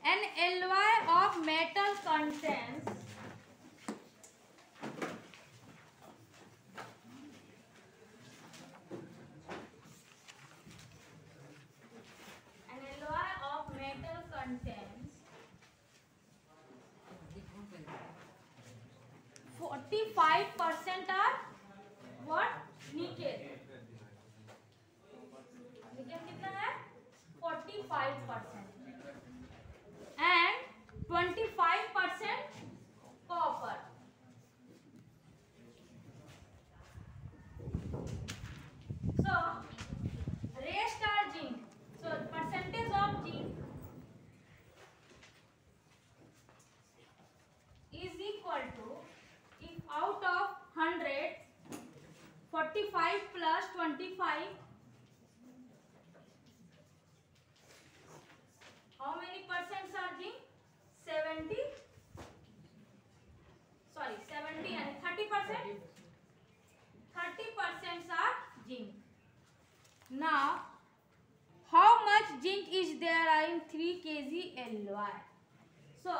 An alloy of metal contains an alloy of metal contains 45% are what? Nickel. nickel कितना है? 45% and 25% copper. So rest are zinc. So percentage of zinc is equal to, if out of 100, 45 plus 25, how many percent are zinc? 70, sorry 70 and 30%. 30% are zinc. Now how much zinc is there in 3 kg alloy? So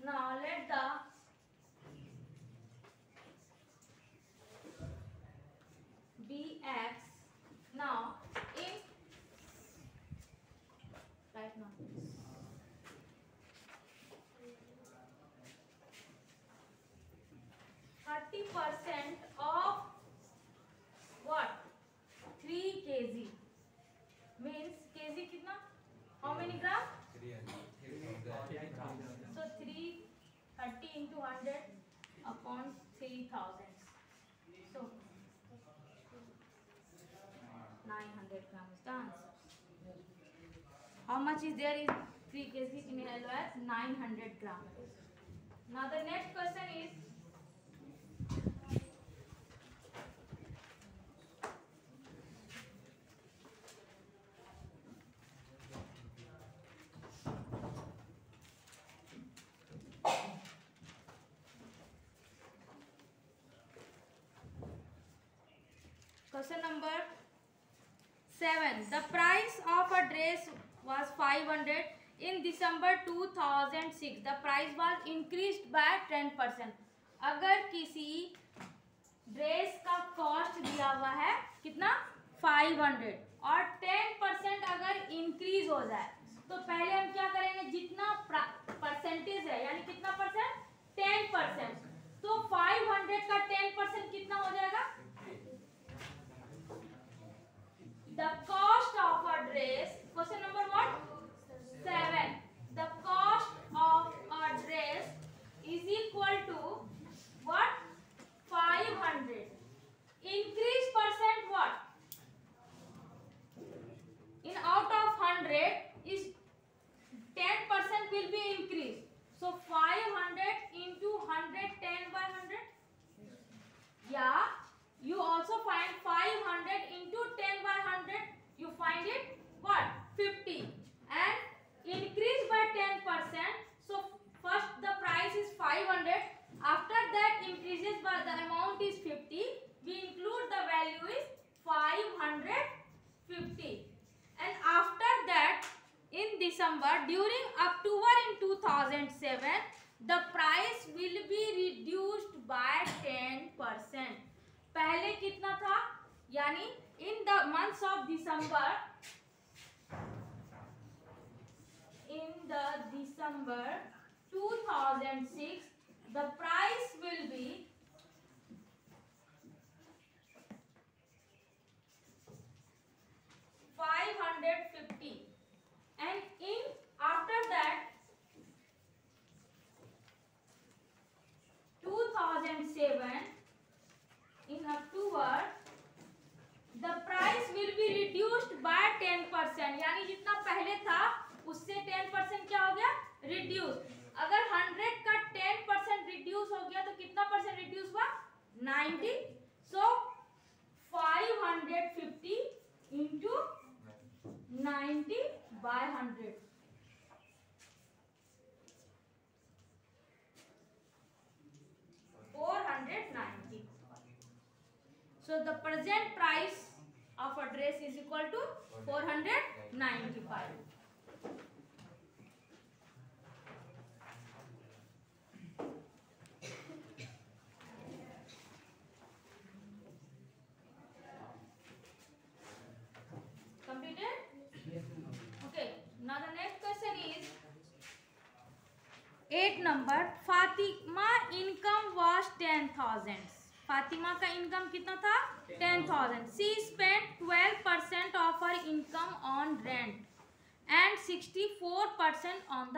now let the dx now in right now 30% of what? 3 kg means kg कितना? How many gram? 300. So 330 into 100 upon 3000. So 900 grams is the answer. How much is there in 3 kg in alloy? 900 grams. Now the next question is, question number 7. The price of a dress was 500 in December 2006. The price was increased by 10%. अगर किसी dress का cost दिया हुआ है कितना? 500 और 10% अगर increase हो जाए तो पहले हम क्या करेंगे? जितना परसेंटेज है यानी कितना परसेंट? 10%. तो 500 का 10% कितना हो जाएगा? The cost of a dress, question number what? 7. The cost of a dress is equal to what? 500. Increase percent what? In out of 100 is 10% will be increased. So 500 into 110 by 100. Yeah. You also find 500 into 10 by 100. You find it what? 50. And increase by 10%. So first the price is 500. After that increases by the amount is 50. We include the value is 550. And after that in December, during October in 2007, the price will be reduced by 10%. पहले कितना था? यानी in the months of December, in the December 2006, the price will be 550. And in after that 2007, in October, the price will be reduced by 10%. यानी जितना पहले था उससे 10% क्या हो गया? रिड्यूस. अगर 100 का 10% रिड्यूस हो गया तो कितना परसेंट रिड्यूस हुआ? 90. So 550 into 90 by 100. So the present price of a dress is equal to 495. 8 नंबर, फातिमा इनकम वाज 10,000। फातिमा का इनकम कितना था? 10,000। She spend 12% of her income on rent and 64% on the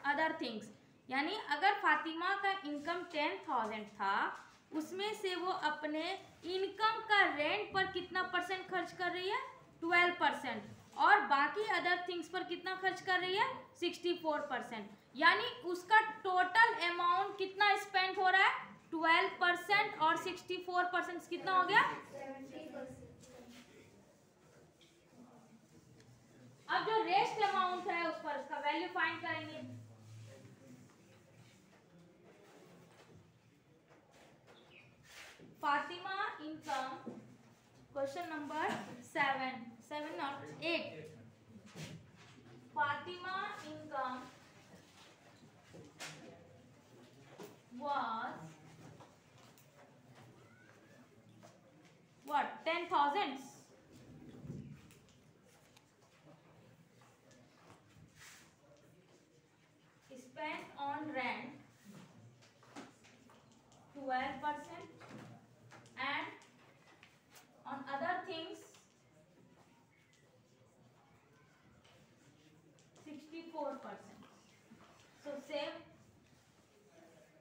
other things. यानी अगर फातिमा का इनकम 10,000 था, उसमें से वो अपने इनकम का रेंट पर कितना परसेंट खर्च कर रही है? 12%। और बाकी अदर थिंग्स पर कितना खर्च कर रही है? 64%। यानी उसका टोटल अमाउंट कितना स्पेंड हो रहा है? 12% और 64% कितना हो गया? 70%। अब जो रेस्ट अमाउंट है उस पर उसका वैल्यू फाइंड करेंगे। Fatima income, question number 7 not 8। Fatima income was what? 10,000 spent on rent 12% and on other things 64%. So same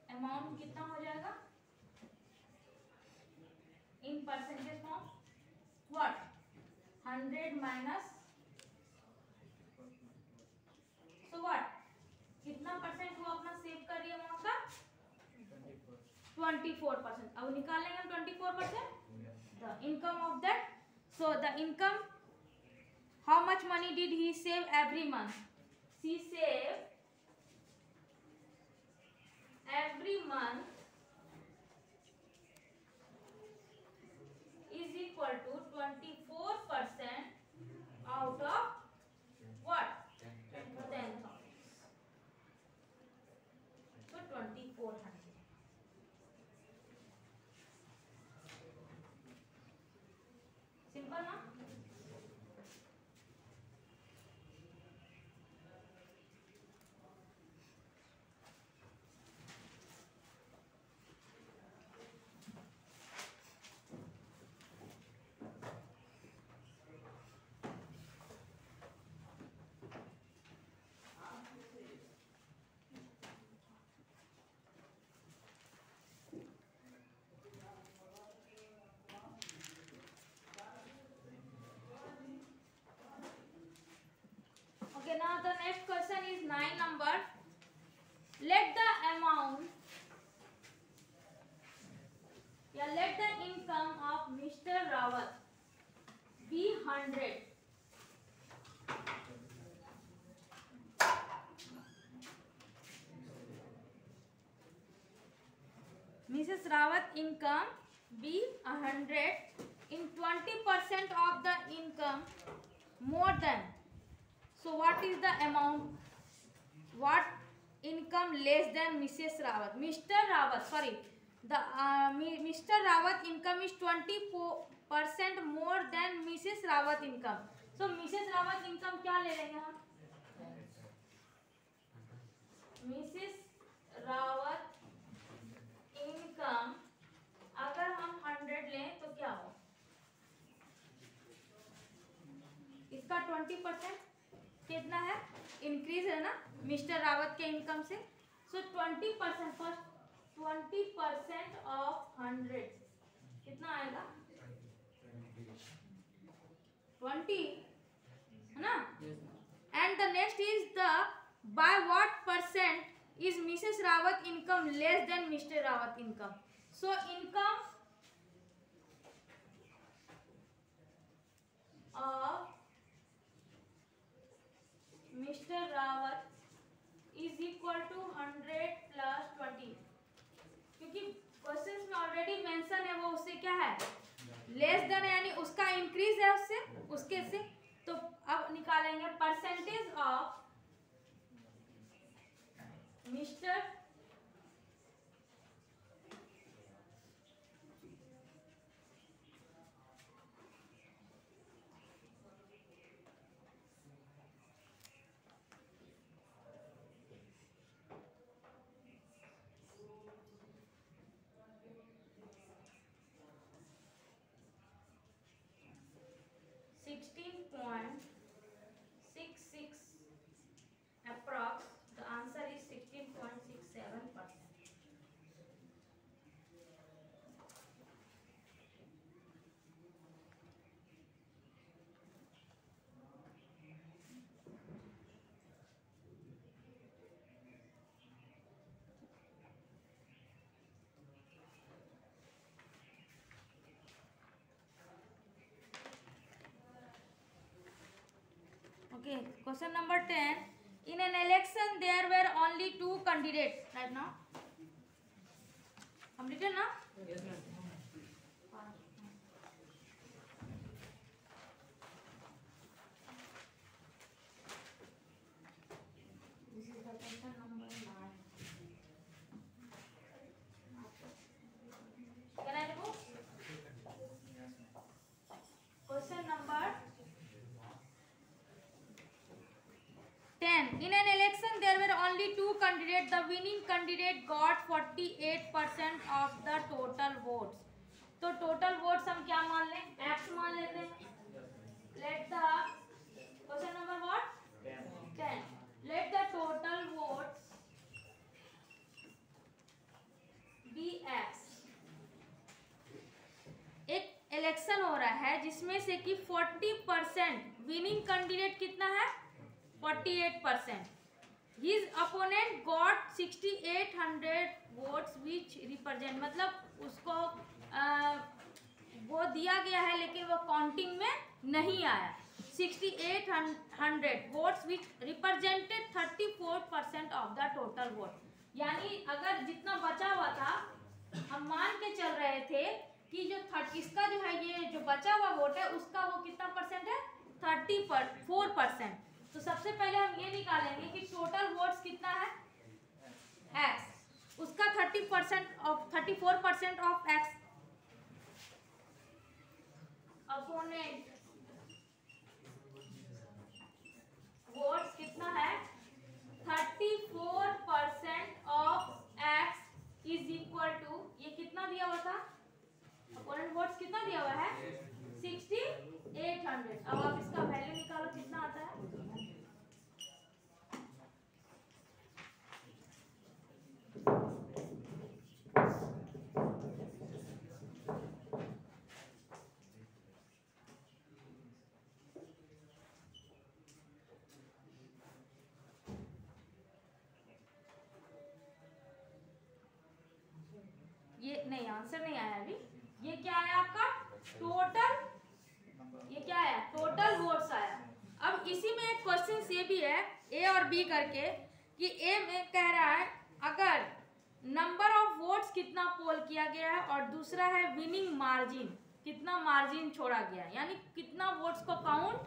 amount कितना हो जाएगा in percentage form? What? 100 minus, so what? कितना परसेंट वो अपना सेव कर रही है अमाउंट का? 24%। अब निकालेंगे हम 24%, the income of that. So the income, how much money did he save every month? She saved every month is equal to 24% out of what? 10,000. So 2,400. Simple ना? Okay, now the next question is 9 number. Let the amount, let the income of Mr. Rawat be 100. Mrs. Rawat income be 100 in 20% of the income more than. So what is the amount? What income less than Mrs. Rawat? Mr. Rawat, sorry. The Mr. Rawat income is 24% more than Mrs. Rawat income. So Mrs. Rawat income क्या ले लेंगे हम? Mrs. Rawat income अगर हम 100 लें तो क्या हो? इसका 20% कितना है? इंक्रीज है ना मिस्टर रावत के इनकम से। सो 20% फर्स्ट, 20% ऑफ 100 कितना आएगा? 20 है ना। And the next is the by what percent is Mrs Rawat income less than Mr Rawat income. So income of Mr Rawat is equal to 100 plus 20, क्योंकि क्वेश्चन में ऑलरेडी मेंशन है वो उससे क्या है? लेस देन, यानी उसका इंक्रीज है उससे, उसके से। तो अब निकालेंगे percentage of mister Okay, question number 10. In an election, there were only 2 candidates. Right now? Completed now? Yes, ma'am. This is the question number 9. Can I go? Question number 10. In an election, there were only 2 candidates. The winning candidate got 48% of the total votes. तो total votes हम क्या मान लें? X मान लेते हैं. Let the question number what? 10. Let the total votes be X. एक election हो रहा है जिसमें से कि 40% विनिंग कैंडिडेट कितना है? 48%. His opponent got 6800 votes which represent, मतलब उसको वो दिया गया है लेकिन वो काउंटिंग में नहीं आया. 6800 votes which represented 34% of the total vote. यानी अगर जितना बचा हुआ था हम मान के चल रहे थे कि जो इसका जो है ये जो बचा हुआ वोट है उसका वो कितना परसेंट है? 34%. तो सबसे पहले हम ये निकालेंगे कि टोटल वोट्स कितना है? X. उसका 34% ऑफ X. अपोनेंट वोट्स कितना है? 34% of X is equal to, ये कितना दिया हुआ था? अपोनेंट वोट्स कितना दिया हुआ है? 6800. अब आप इसका वैल्यू निकालो कितना आता है? ये नहीं, आंसर नहीं आया अभी. ये क्या आया आपका? टोटल. ये क्या आया? टोटल वोट्स आया. अब इसी में एक क्वेश्चन ये भी है ए और बी करके कि ए में कह रहा है अगर नंबर ऑफ वोट्स कितना पोल किया गया है और दूसरा है विनिंग मार्जिन, कितना मार्जिन छोड़ा गया है, यानी कितना वोट्स को काउंट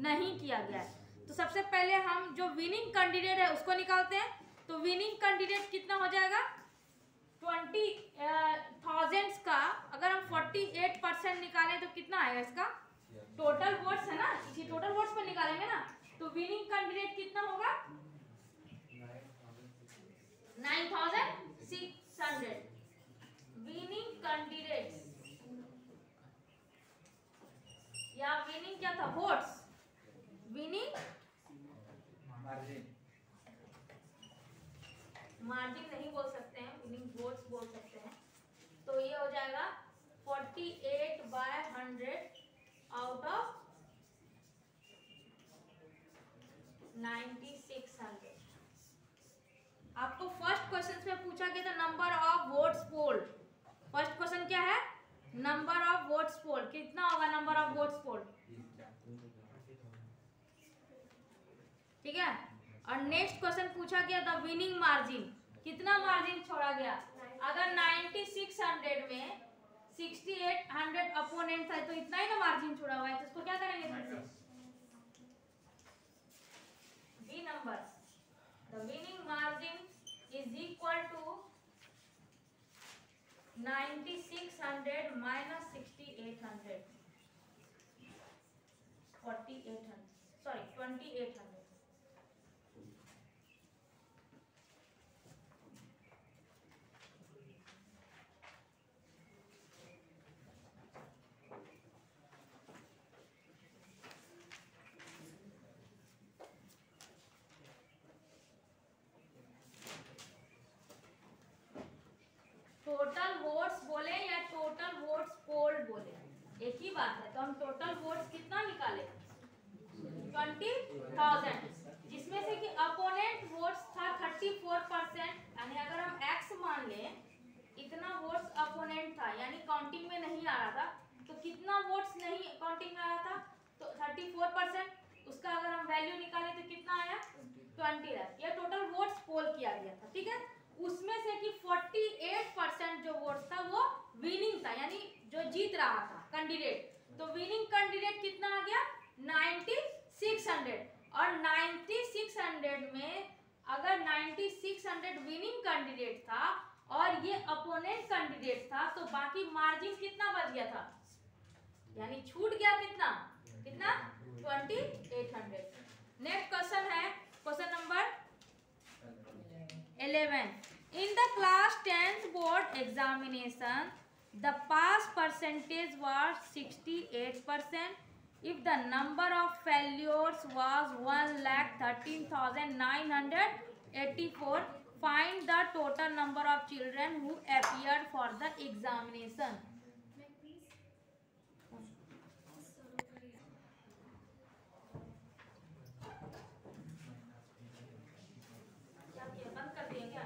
नहीं किया गया है. तो सबसे पहले हम जो विनिंग कैंडिडेट है उसको निकालते हैं. तो विनिंग कैंडिडेट कितना हो जाएगा? 20,000 का अगर हम 48% निकालें तो कितना आएगा इसका? टोटल वोट्स है ना, इसी टोटल वोट्स पर निकालेंगे ना. तो विनिंग कैंडिडेट कितना होगा? 9,600. विनिंग कैंडिडेट्स या विनिंग क्या था? वोट्स. विनिंग मार्जिन नहीं बोल सकते हैं, विनिंग वोट्स बोल सकते हैं. तो ये हो जाएगा 48/100 आउट ऑफ 9600. आपको फर्स्ट क्वेश्चन में पूछा गया था number of votes poll. First question क्या है? Number of votes poll. कितना होगा नंबर ऑफ वोट्स पोल? ठीक है. और नेक्स्ट क्वेश्चन पूछा गया था विनिंग मार्जिन. कितना मार्जिन छोड़ा गया? अगर 9600 में 6800 अपोनेंट था तो इतना ही ना मार्जिन छोड़ा हुआ है. तो इसको क्या करेंगे फिर से? B number. The winning margin is equal to 9600 minus 6800. 4800 sorry 2800. Total votes बोले या टोटल वोट्स पोल्ड बोले एक ही बात है. तो हम टोटल वोट्स कितना निकाले? 20,000, जिसमें से कि अपोनेंट वोट्स था 34%. यानी अगर हम एक्स मान लें इतना वोट्स अपोनेंट था यानी काउंटिंग में नहीं आ रहा था. तो कितना वोट्स नहीं काउंटिंग में आ रहा था? तो 34%. उसका अगर हम वैल्यू कोर्स था वो विनिंग था, यानी जो जीत रहा था कैंडिडेट। तो विनिंग कैंडिडेट कितना आ गया 9600। और 9600 में अगर 9600 विनिंग कैंडिडेट था और ये अपोनेंट कैंडिडेट था, तो बाकी मार्जिन कितना बच गया था, यानी छूट गया कितना कितना 2800। नेक्स्ट क्वेश्चन है question number 11। In the class 10th board examination, the pass percentage was 68%. If the number of failures was 1,13,984, find the total number of children who appeared for the examination. बंद कर दिए क्या?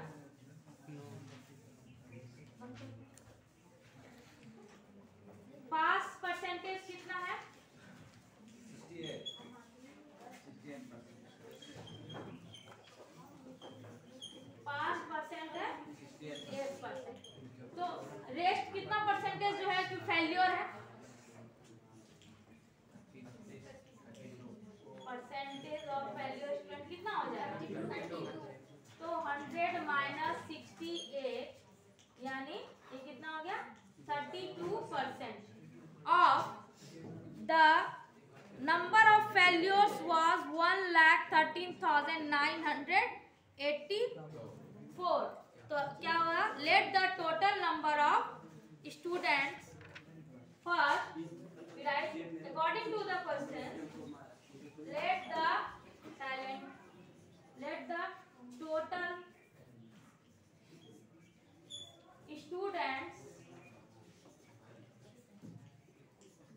पास percentage कितना है 5% है 8%। तो rest कितना percentage जो है कि फेल्योर है, परसेंटेज ऑफ फेल्योर स्टूडेंट कितना हो जाएगा, तो 100 माइनस 68 यानी ये कितना हो गया 32% of the number of failures was 1,13,984। तो क्या होगा, let the total number of students first right according to the question, let the total students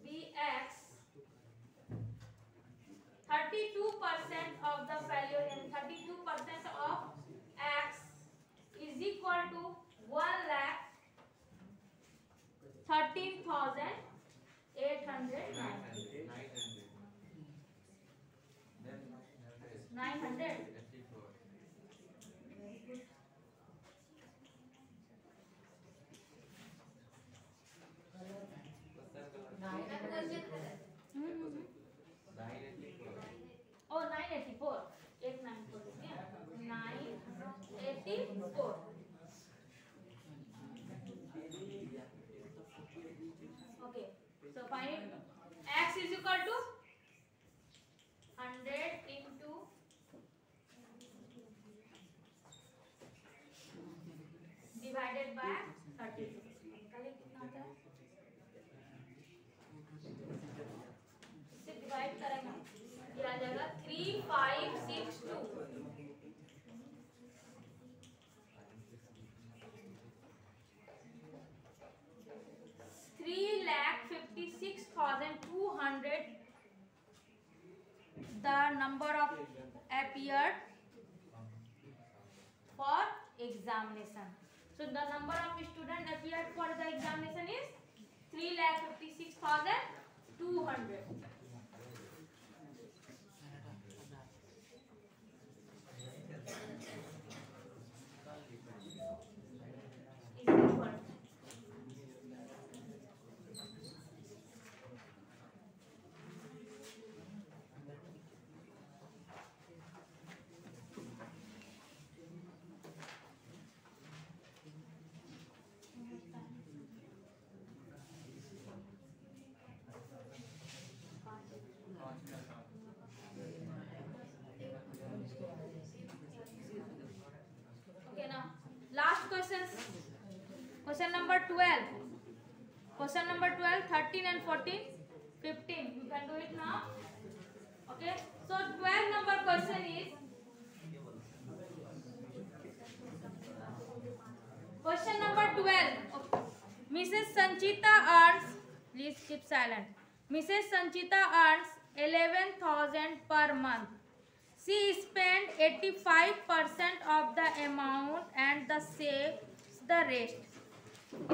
be x, 32% of the failure and 32% of x is equal to 1,13,800 Oh, 984. 984. Okay. So find x is equal to 100 into divided by 32. कितना होता है, इससे divide करेंगे ये आ जाएगा 3562। 3,56,200 the number of appeared for examination. So the number of students appeared for the examination is 3,56,200. Okay, now last questions. Question number 12. Question number 12, 13 and 14, 15. You can do it now. Okay. So 12 number question is question number 12. Okay. Mrs. Sanchita earns, please keep silent. Mrs. Sanchita earns 11,000 per month. She spent 85% of the amount and the saves the rest.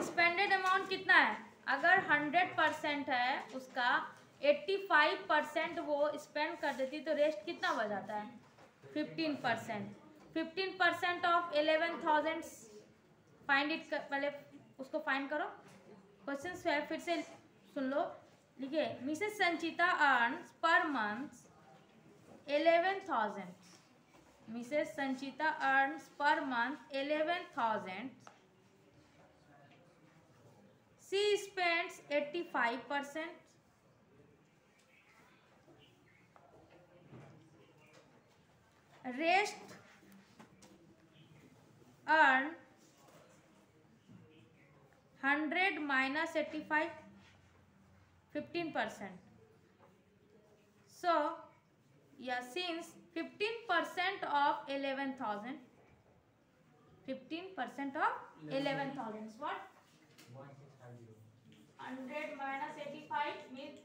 Spended amount कितना है, अगर 100% है उसका 85% वो spend कर देती तो rest कितना बच जाता है 15%। 15% ऑफ 11,000 फाइंड इट, पहले उसको फाइंड करो। क्वेश्चन 12 फिर से सुन लो, लिखिए Mrs Sanchita earns per month 11,000। Mrs Sanchita earns per month 11,000। She spends 85%। Rest earn 100 minus 85, 15%. So yeah, since 15% of 11,000, 15% of 11,000 is what? 100 minus 85 means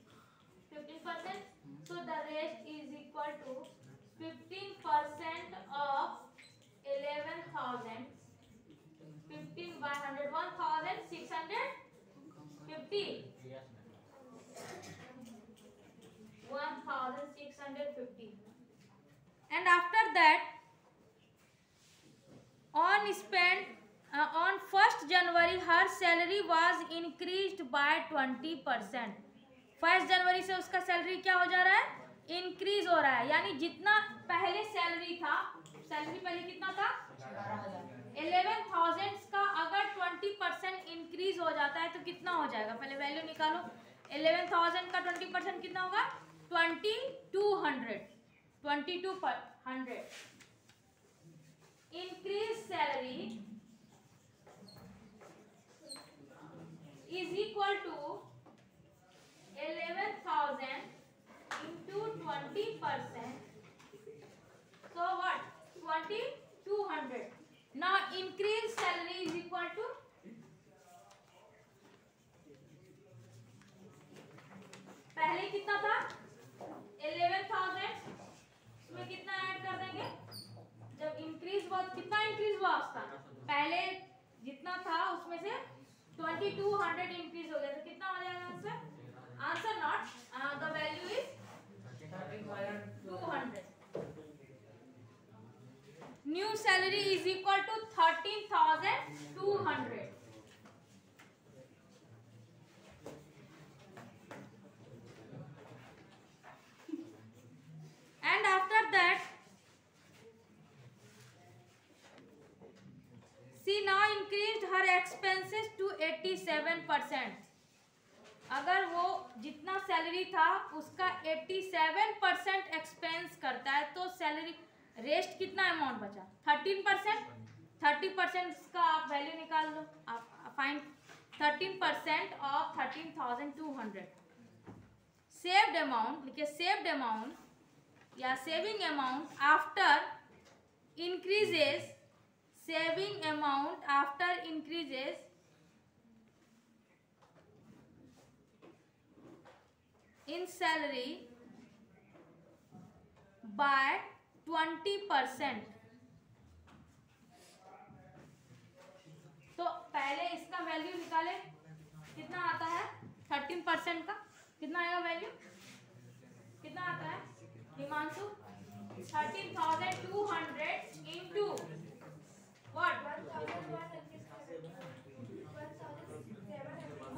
15%. So the rest is equal to 15% of 11,000. 15 by 100, 1,650. 1,650. And after that, on 1st January, her salary was increased by 20%. 1st जनवरी से उसका salary क्या हो जा रहा है? Increase हो रहा है। यानी जितना पहले सैलरी था, सैलरी पहले कितना था? 11,000 का अगर 20% इंक्रीज हो जाता है तो कितना हो जाएगा? पहले वैल्यू निकालो। 11,000 का 20% कितना होगा? 2,200। 2,200 increase salary is equal to 11,000 into 20%. So what? 2,200. Now increase salary is equal to पहले कितना था? 11,000। उसमें कितना ऐड कर देंगे? जब इंक्रीज हुआ कितना इंक्रीज हुआ उसका? पहले जितना था उसमें से 2,200 इंक्रीज हो गया तो कितना हो जाएगा answer? Answer not, the value is 200. New salary is equal to 13,200. And after that, she now increased her expenses to 87%. अगर वो जितना सैलरी था उसका 87% एक्सपेंस करता है तो सैलरी रेस्ट कितना अमाउंट बचा? 13%। 30% का आप वैल्यू निकाल लो। आप फाइंड 13% ऑफ 13,200। सेव्ड अमाउंट लिखिए, सेव्ड अमाउंट या saving amount after increases, saving amount after increases in salary by 20%. तो पहले इसका वैल्यू निकाले, कितना आता है? 13% का कितना आएगा वैल्यू? कितना आता है Himanshu? 13,200 into what?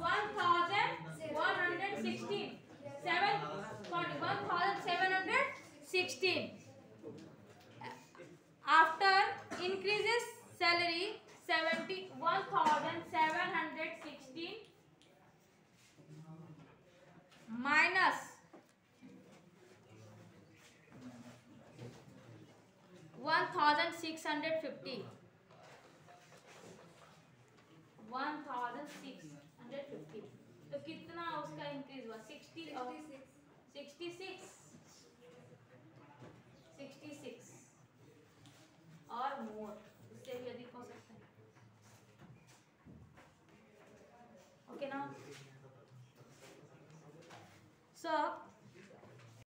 1,116. 1,716. After increases salary 1,716 minus 1,650. 1,650 तो कितना उसका इंक्रीज हुआ? 66 और मोर, उससे भी अधिक हो सकता है। ओके ना? सो